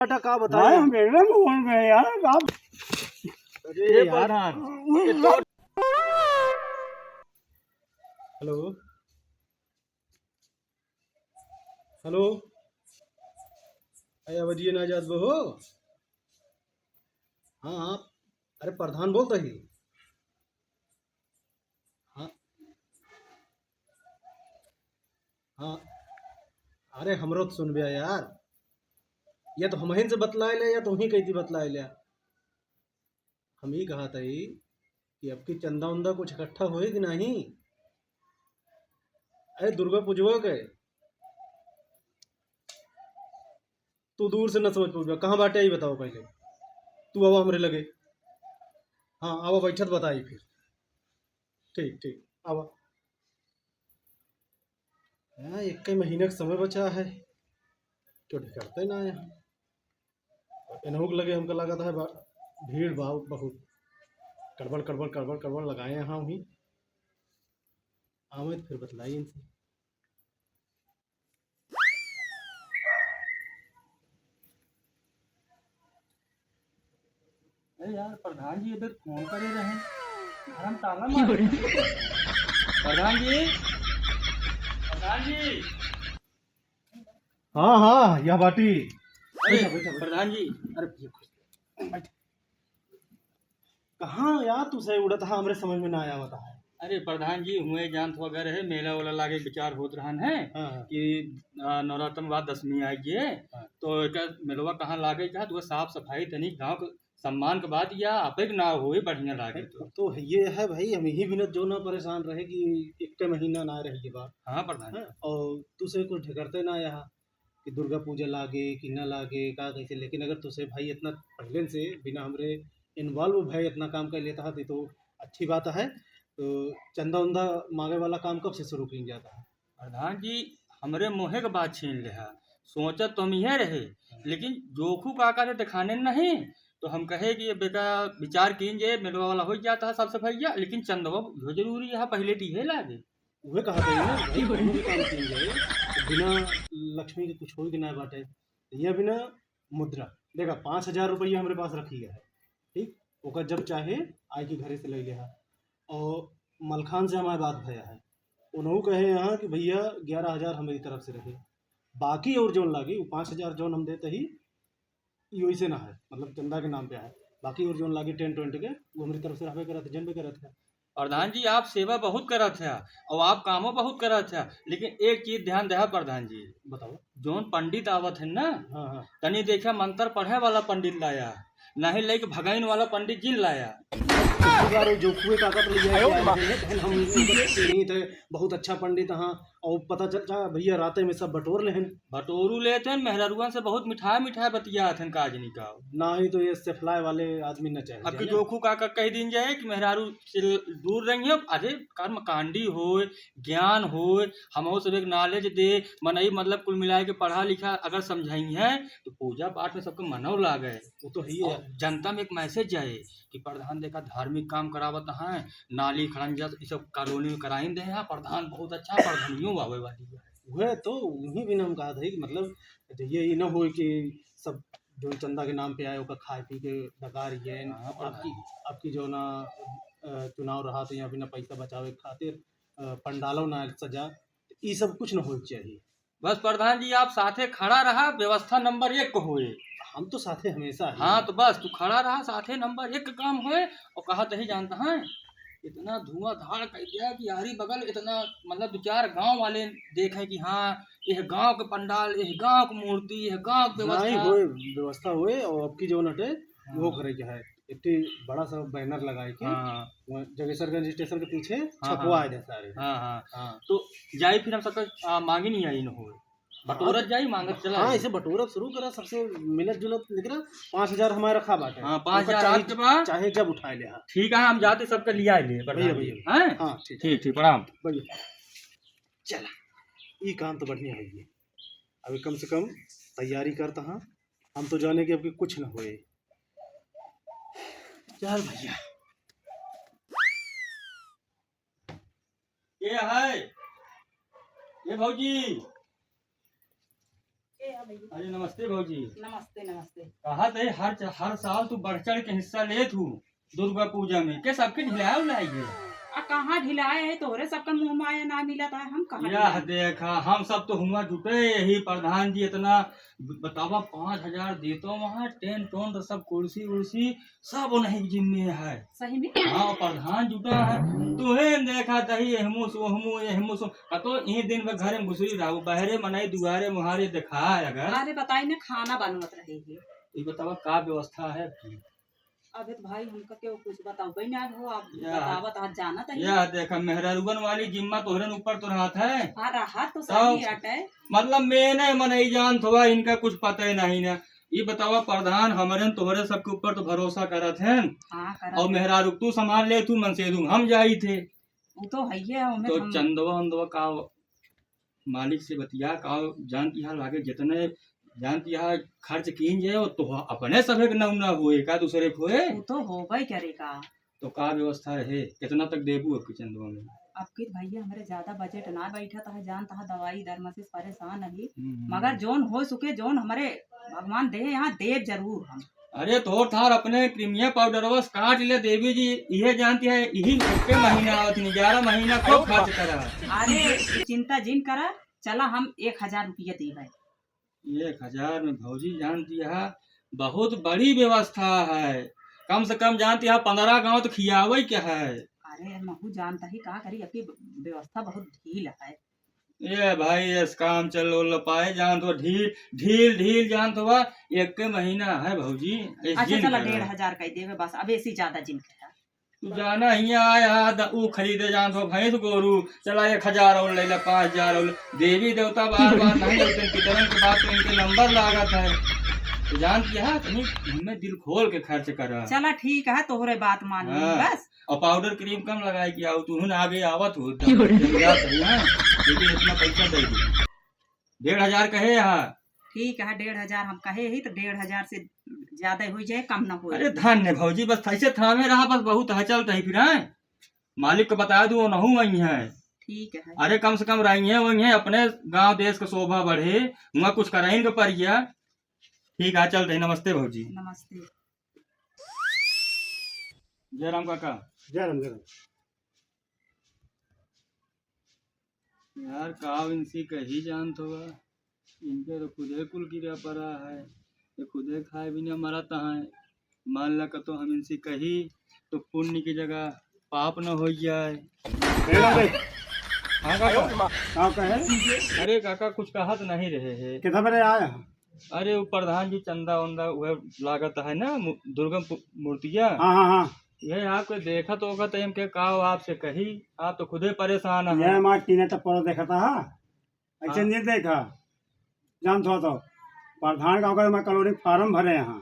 का बताया मेरे फोन में यार आप। अरे यार हेलो हेलो अरे अवधिये नाजाद वो हो। हाँ हाँ अरे प्रधान बोल रही। हाँ हाँ अरे हमरो तो सुन बे यार। या तो हम से बतलाए ले या तुम ही कही थी बतलाए ले। हम ही कहा था ही कि अब की चंदा उंदा कुछ इकट्ठा होए कि नहीं। अरे दुर्गा पूजवा गए तू दूर से न समझ पूछा कहाँ बाटे ही बताओ पहले। तू अब हमरे लगे। हाँ अब बैठत बताई फिर। ठीक ठीक अब हाँ एक ही महीने का समय बचा है। क्यों करते ना यहाँ इन्हों के लगे हमको लगा था भीड़ भाव बहुत कड़बड़ कड़बड़ कड़बड़ कड़बड़ लगाए यहाँ वहीं। आवे तो फिर बतलाई इनसे। अरे यार प्रधान जी इधर फोन करे रहे यार, हम ताला मारे प्रधान जी। प्रधान जी हाँ हाँ यह बाटी। अरे बैठा बैठा बैठा। प्रधान जी। अरे बैठ। कहाँ यार तू सही उड़ा था हमरे समझ में ना आया होता है। अरे प्रधान जी हुए जान वगैरह है मेला वाला लागे विचार होत रहन है हाँ हाँ कि नवरात्र बाद 10वीं आई है। हाँ। तो एक मेलवा कहाँ लागे का तो साफ सफाई तनी गाँव के सम्मान के बात या आपे के ना हो बढ़िया लागे तो ये है भाई हम ही भी जो ना परेशान रहे कि एक महीना ना रही ये बात। हाँ प्रधान। हाँ, और तुझसे कुछ ढकरते ना यहाँ कि दुर्गा पूजा लागे कि ना लागे का कैसे। लेकिन अगर तुझसे भाई इतना पहले से बिना हमरे इन्वॉल्व भाई इतना काम कर लेता है तो अच्छी बात है। तो चंदा उंदा मांगे वाला काम कब से शुरू किया जाता है। प्रधान जी हमरे मोहे के बात छीन ले है सोचत तो हम यह रहे लेकिन जोखू काका ने दिखाने नहीं। तो हम कहे कि ये बेटा विचार कीजिए मेलवा वाला हो जाता है सबसे भैया लेकिन चंदवा जो जरूरी है पहले टीहे लागे। वह कहा था ना भाई दोनों भी काम किए जाए तो बिना लक्ष्मी के कुछ हो कि ना बाटे। यह बिना मुद्रा देखा 5,000 रुपया हमारे पास रखी है। ठीक ओकर जब चाहे आई के घरे से ले लिया। और मलखान से हमारे बात भया है उन्होंने कहे यहाँ कि भैया 11,000 हमारी तरफ से रहे। बाकी और जोन लागी वो 5,000 जोन हम देते ही ये वैसे ना है मतलब चंदा के नाम पे है। बाकी और जोन लागी 10-20 के वो हमारी तरफ से रहबे करे थे जनबे करे थे। प्रधान जी आप सेवा बहुत करत है और आप कामों बहुत करत है लेकिन एक चीज ध्यान दे प्रधान जी। बताओ। जोन पंडित आवत है ना हाँ हाँ तनी देखा मंत्र पढ़े वाला पंडित लाया नहीं लेके भगाइन वाला पंडित जी लाया। पिछली बार वो जो कुएं काका तो ले आए थे हम नहीं थे बहुत अच्छा पंडित हाँ। और पता चला भैया राते में सब बटोर लेहन। भटोरू लेते हैं मेहरुआ से बहुत मिठाई मिठाई बतिया थे काजनी का। ना ही तो ये सेफलाई वाले आदमी न अब चाहिए के ना। जोखू काका कह दिन जाए कि मेहरारू से दूर रही अरे कर्म कांडी हो ज्ञान हो हमो सब एक नॉलेज दे मनई मतलब कुल मिलाए के पढ़ा लिखा अगर समझाई है तो पूजा पाठ में सबको मनव लागे। वो तो ही है। और जनता में एक मैसेज जाए कि प्रधान देखा धार्मिक काम करावत है नाली खड़ंजा ये सब कॉलोनी में कराई दे यहाँ प्रधान बहुत अच्छा प्रधानियों आवे वाली है। वह तो उन्हीं भी नाम कहा था कि मतलब ये न हो कि सब जो चंदा के नाम पे आए ओका खाए पी के डकार ये हाँ, आपकी जो ना चुनाव रहा तो यहाँ बिना पैसा बचावे के खातिर पंडालों ना सजा ये सब कुछ न हो चाहिए। बस प्रधान जी आप साथे खड़ा रहा व्यवस्था नंबर 1 होए। हम तो साथे हमेशा ही हाँ तो बस तू खड़ा रहा साथे नंबर 1 काम होए और कहा नहीं जानता है इतना धुआंधार कर दिया कि यारी बगल इतना मतलब 2-4 गांव वाले देखे कि हाँ यह गांव के पंडाल यह गांव की मूर्ति यह गांव की नहीं व्यवस्था। होए व्यवस्था हुए और अब की जो नटे वो हाँ करे क्या है इतनी बड़ा सा बैनर लगाए के हाँ वहाँ जगेसरगंज स्टेशन के पीछे हाँ छपवा दे सारे। हाँ हाँ हाँ तो जाई फिर हम सबका मांगी नहीं आई न हो बटोरत जाई मांगत चला हाँ आई। इसे बटोरा शुरू करा सबसे मिलत जुलत निकला 5,000 हमारे रखा बाटे। हाँ 5,000 चाहे आपके पास चाहे जब उठाए ले। हाँ ठीक है हम जाते सबका लिया ले भैया भैया हैं। हाँ ठीक ठीक ठीक प्रणाम। भैया चला ये काम तो बढ़िया है ये। अभी कम से कम तैयारी करता हाँ हम तो जाने के अब कि कुछ न होए। चल भैया ये है ये भौजी अरे नमस्ते भाजी। नमस्ते नमस्ते। कहा थे हर साल तू बढ़ चढ़ के हिस्सा ले तू दुर्गा पूजा में के सबके ढिलाया उलाइए। कहाँ ढिलाए है तोहरे सबका मुँह माया ना मिला था हम कहाँ यह देखा हम सब तो हुआ जुटे यही प्रधान जी इतना बतावा 5,000 देतो वहाँ टेंट टोन तो सब कुर्सी उर्सी सब उन्हीं जिम्मे है। सही में हाँ प्रधान जुटा है तुहे देखा तही एहमू सो कतो एक दिन में घर में घुसरी रहा बहरे मनाई दुआरे मुहारे देखा है अगर। अरे बताई ना खाना बनवत रहे है। ये बतावा का व्यवस्था है। अबे तो भाई हमका क्यों कुछ बताओ भाई ना हो आप बतावत आज जाना था। यह देखा मेहरारूबन वाली जिम्मा तोहरन ऊपर तो रहत है। हाँ रहा तो सही हटे मतलब मैंने मनई जान थोड़ा इनका कुछ पता ही नहीं ना। ये बतावा प्रधान हमारे तोहरे सबके ऊपर तो भरोसा करत है। हाँ और मेहरारू तू संभाल ले तू मन से दूं हम जाई थे वो तो है ही तो चंदवा उंदवा का मालिक से बतिया का जानती है लागे जितने जानती है खर्च कीन जाए तो अपने सभे के न हुए का दूसरे को हुए वो तो हो भाई करेगा। तो का व्यवस्था रहे कितना तक देबू अब चंदवा में। अब कि भैया हमारे ज्यादा बजट ना बैठा था जान था दवाई दर से परेशान नहीं मगर जोन हो सके जोन हमारे भगवान दे यहाँ दे जरूर हम। अरे थोड़ थार अपने क्रीमिया पाउडर बस काट ले देवी जी ये जानती है यही एक महीना आवत 11 महीना खूब खर्च करा। अरे चिंता जिन करा चला हम 1,000 रुपया देवे। 1,000 में भौजी जानती है बहुत बड़ी व्यवस्था है कम से कम जानती है 15 गांव तो खियावे क्या है। अरे महू जानता ही कहा करी अपनी व्यवस्था बहुत ढील है। ये भाई इस काम चल पाए जान तो ढील ढील जान तो एक के महीना है भौजी। अच्छा चला 1,500 का देवे बस अब ऐसी ज्यादा जिन है। तू जाना ही आया ऊ खरीदे जान तो भैंस गोरू चला 1,000 और ले ला 5,000 और देवी देवता बार बार नहीं लगते कितने के बाद तो इनके नंबर लागत है तो जान किया हमें दिल खोल के खर्च करा। चला ठीक है तोहरे बात मान बस। और पाउडर क्रीम कम लगाए कि तू आगे आवत हो लेकिन इतना पैसा दे दी 1,500 कहे यहाँ। ठीक है 1,500 हम कहे ही तो 1,500 से ज्यादा हो जाए कम ना हो। अरे धन्य भौजी बस ऐसे थामे रहा बस बहुत है चलता है फिर मालिक को बता दू नहू वही है। ठीक है अरे कम से कम रही है वही है अपने गांव देश का शोभा बढ़े वहाँ कुछ कराइन के परिया। ठीक है चल रही नमस्ते भौजी। नमस्ते। जय राम काका। जय राम जय राम। यार काव इनसी कही जान तो इनके तो खुदे कुल गिरा पड़ा है ये खुदे खाए भी नहीं मरा है मान ला तो हम इनसे कही तो पुण्य की जगह पाप न हो जाए। हाँ काका अरे काका कुछ कहा तो नहीं रहे है कितना बजे आया। अरे वो प्रधान जी चंदा वंदा वह लागत है ना दुर्गा मूर्तियाँ। हाँ हाँ हाँ ये आपको देखा तो होगा तो के कहा आपसे कही आप तो खुदे परेशान है। यह मार टीने तक पर देखा था ऐसे नहीं देखा जान तो प्रधान का मैं कॉलोनी फार्म भरे यहाँ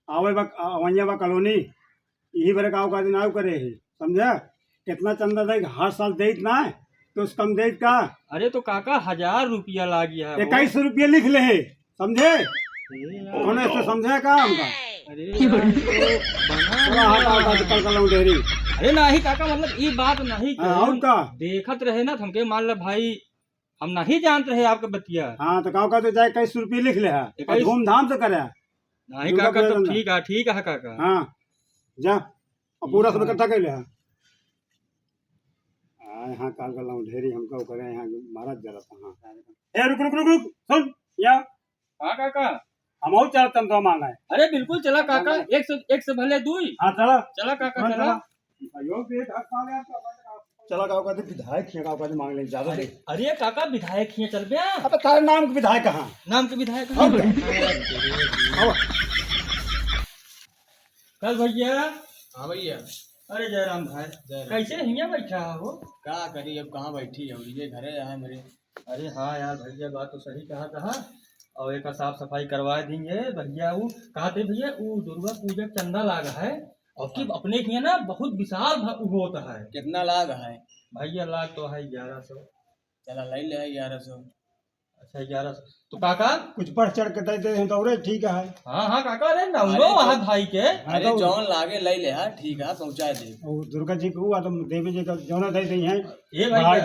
आवे वहीं बा कॉलोनी यही बड़े गाँव का दिन आव करे है समझा कितना चंदा दे हर साल दे ना तो उस कम दे का। अरे तो काका 1,000 रुपया ला गया है 21 रुपये लिख ले समझे उन्होंने इससे समझा का हमका। अरे डेरी अरे नहीं काका मतलब ये बात नहीं और का देखत रहे ना हमके मान लो भाई हम नहीं जानते रहे आपके बतिया। हाँ तो गाँव का तो जाए 21 रुपये लिख ले है धूमधाम से करे नहीं काका तो ठीक है काका। हाँ जा पूरा सब इकट्ठा कर ले यहाँ काल कर लाऊं ढेरी हमको करे यहाँ महाराज जरा हाँ ए रुक रुक रुक रुक सुन या हाँ काका हम और चलते हम तो मांगा है। अरे बिल्कुल चला काका एक से भले दुई। हाँ चला चला काका चला चला गाँव का विधायक है गाँव का मांग ले ज्यादा। अरे काका विधायक ही चल गया। अब तारे नाम के विधायक कहाँ नाम के विधायक कल भैया। हाँ भैया। अरे जयराम भाई कैसे हिया बैठा हो क्या करी अब कहाँ बैठी है ये घरे है मेरे। अरे हाँ यार भैया बात तो सही कहा और एक साफ सफाई करवा देंगे भैया वो कहते भैया वो दुर्गा पूजा चंदा लागा है और कि अपने के ना बहुत विशाल होता है। कितना लाग है भैया लाग तो है 1100। चला ले ले 1100। अच्छा 1100 तो काका कुछ बढ़ चढ़ के दे दे तो और ठीक है। हाँ हाँ काका अरे नौलो वहाँ भाई के अरे जौन लागे ले ले ठीक है पहुँचा दे। दुर्गा जी को हुआ तो देवी जी का जौना दे दी है ये भाई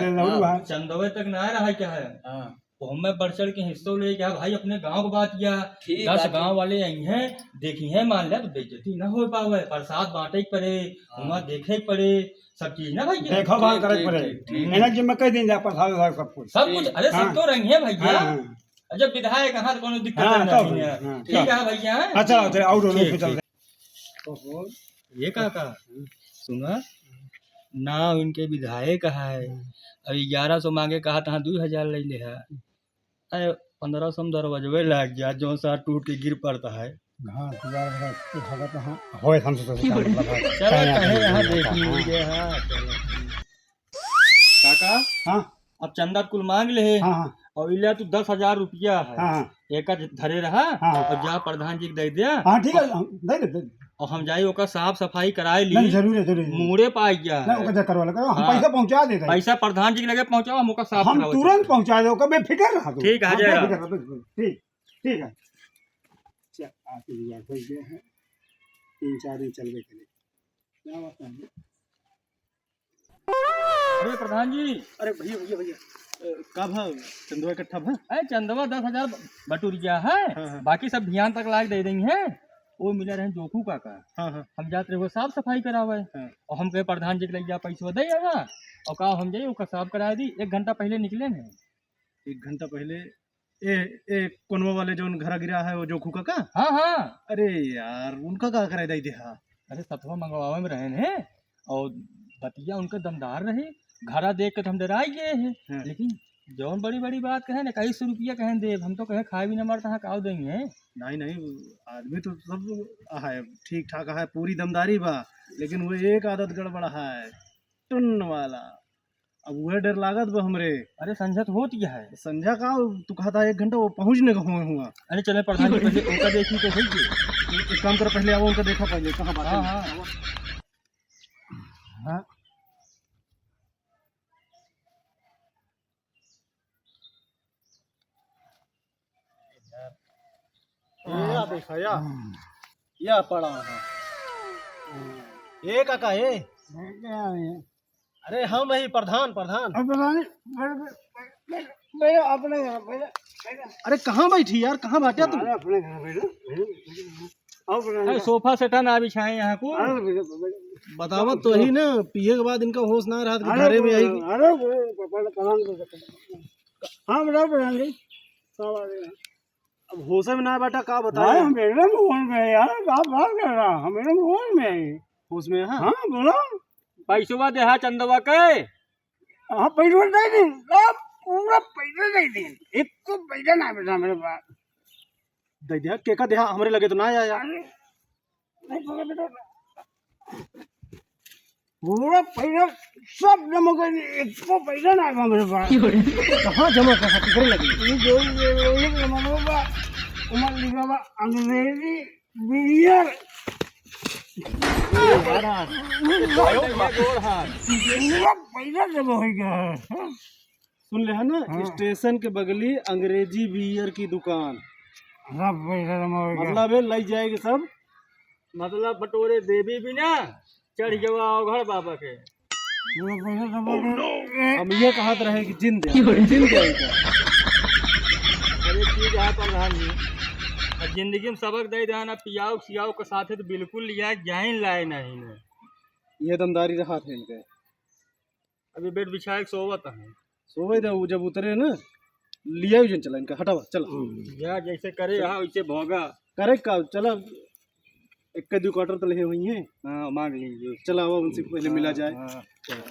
चंदवे तक ना रहा क्या है। हाँ तो मैं बढ़ चढ़ के हिस्सों ले गया भाई, अपने गांव की बात किया। ठीक 10 बात है। गांव वाले आई हैं, देखी हैं, मान लिया तो बेइज्जती ना हो पावे, प्रसाद बांटे के पड़े, वहाँ देखे के पड़े, सब चीज ना भैया। देखो भाल करे ठीक, पड़े ठीक, ठीक। मेहनत जिम्मे कई दिन जा प्रसाद वसाद सब कुछ सब कुछ, अरे सब तो रंग है भैया। हाँ। जब विधायक कहाँ तो कोनो दिक्कत हाँ, नहीं तब, है। हाँ, ठीक है भैया। अच्छा और ठीक, फिर चलते ये काका सुना ना, इनके विधायक है, अभी 1100 मांगे, कहा था 2000 ले ले है। अरे 1500 में दरवाजे लग गया, जो सा टूट के गिर पड़ता है। हाँ भगत हाँ होए हम तो मतलब है चलो कहे यहाँ देख लीजिए। हाँ चलो काका, हाँ अब चंदा कुल मांग ले, हाँ हाँ और इला तू 10,000 रुपया है, हाँ एक धरे रहा, हाँ। और जा प्रधान जी के दे दिया, हाँ ठीक है दे दे और हम जाई ओकर साफ सफाई कराए नहीं ली, जरूर है जरूर है मुड़े पाई गया नहीं है। ओका चक्कर वाला करो हम हाँ। पैसा पहुंचा देते हैं पैसा प्रधान जी के लगे पहुंचाओ, हम ओकर साफ हम कराओ। तुरंत पहुंचा दे ओका बेफिक्र रहा तू ठीक है, हाँ, जयराम। बेफिक्र रहा, बस, ठीक ठीक है चल आके लिया कोई गए हैं 3-4 दिन चल गए करे क्या बात है अरे प्रधान जी, अरे भैया भैया भैया का भाव चंदवा इकट्ठा भा? अरे चंदवा 10,000 बटुरिया है, हाँ, हाँ। बाकी सब ध्यान तक लाग दे देंगे हैं। वो मिले रहे जोखू काका, हाँ हाँ हम जाते रहे वो साफ सफाई करावे, हाँ। और हम कहे प्रधान जी के लग जा पैसा दे आवा, और कहा हम जाइए ओकर साफ करा दी। 1 घंटा पहले निकले हैं। 1 घंटा पहले ए कोनवा वाले जो घर गिरा है वो जोखू का? हाँ हाँ, अरे यार उनका का कराई दई दे? हाँ अरे सतवा मंगवावे में रहे हैं, और बतिया उनका दमदार रहे, घरा देख के तो हम डराई गए हैं। हाँ। लेकिन जौन बड़ी बड़ी बात कहे ना, 2100 रुपया कहें दे, हम तो कहे खाए भी न मरता है, काव देंगे। नहीं नहीं आदमी तो सब है ठीक ठाक है, पूरी दमदारी बा, लेकिन वो एक आदत गड़बड़ है टुन वाला। अब वह डर लागत बा हमरे। अरे संझत होती है। संझा का तू कहा था 1 घंटा वो पहुंचने का हुआ। अरे चले प्रधान जी पहले उनका देखी तो सही है। एक काम कर पहले आओ उनका देखा पहले कहाँ बात हाँ है। हाँ हाँ या देखा या पड़ा है ये काका ये। अरे हम ही प्रधान प्रधान। अब पता नहीं मैं अपने घर पे अरे कहाँ बैठी यार, कहाँ बाटे तुम? अपने घर पे अरे सोफा सेटा ना बिछाए यहाँ को। बतावा तो ही ना, पिए के बाद इनका होश ना रहा कि घरे में आई। अरे हाँ बता प्रधान जी अब होश में ना बेटा का भाई बताए? हम एकदम होश में है यार, आप बात कर रहा हम एकदम होश में है। होश में हाँ। हाँ बोलो पैसवा देहा चंदवा के। हाँ पैसा दे दी सब पूरा पैसा दे दी, एक तो पैसा ना बेटा मेरे पास। दे दिया के का देहा हमरे लगे तो ना आया। अरे नहीं पकड़ बेटा पूरा पैसा सब जमा कर दी, एक तो पैसा ना आएगा मेरे पास। कहाँ जमा कर करे लगे? ये जो ये जमा होगा उमर लिखा हुआ अंग्रेजी बियर पूरा पैसा जमा हो गया है। सुन ले है ना, स्टेशन के बगली अंग्रेजी बियर की दुकान, सब पैसा जमा हो गया। मतलब है लग जाएगी सब। मतलब बटोरे देवी भी ना चढ़ गवा घर बाबा के। पूरा पैसा जमा हो गया। हम ये कहते रहे कि जिन दे जिन दे। अरे चीज है प्रधान जी, और जिंदगी में सबक दे देना, पियाओ सियाओ के साथ तो बिल्कुल लिया जाए लाए नहीं ने। ये दमदारी रहा थे इनके। अभी बेड बिछाए सोवत है। सोवे दे, वो जब उतरे ना लिया जन चला इनका, हटावा चला या जैसे करे यहाँ वैसे भोगा। करे का चला। 1-2 क्वार्टर तो ले हुई हैं। हाँ मांग लीजिए। चला वो उनसे पहले मिला जाए। हाँ, चलो।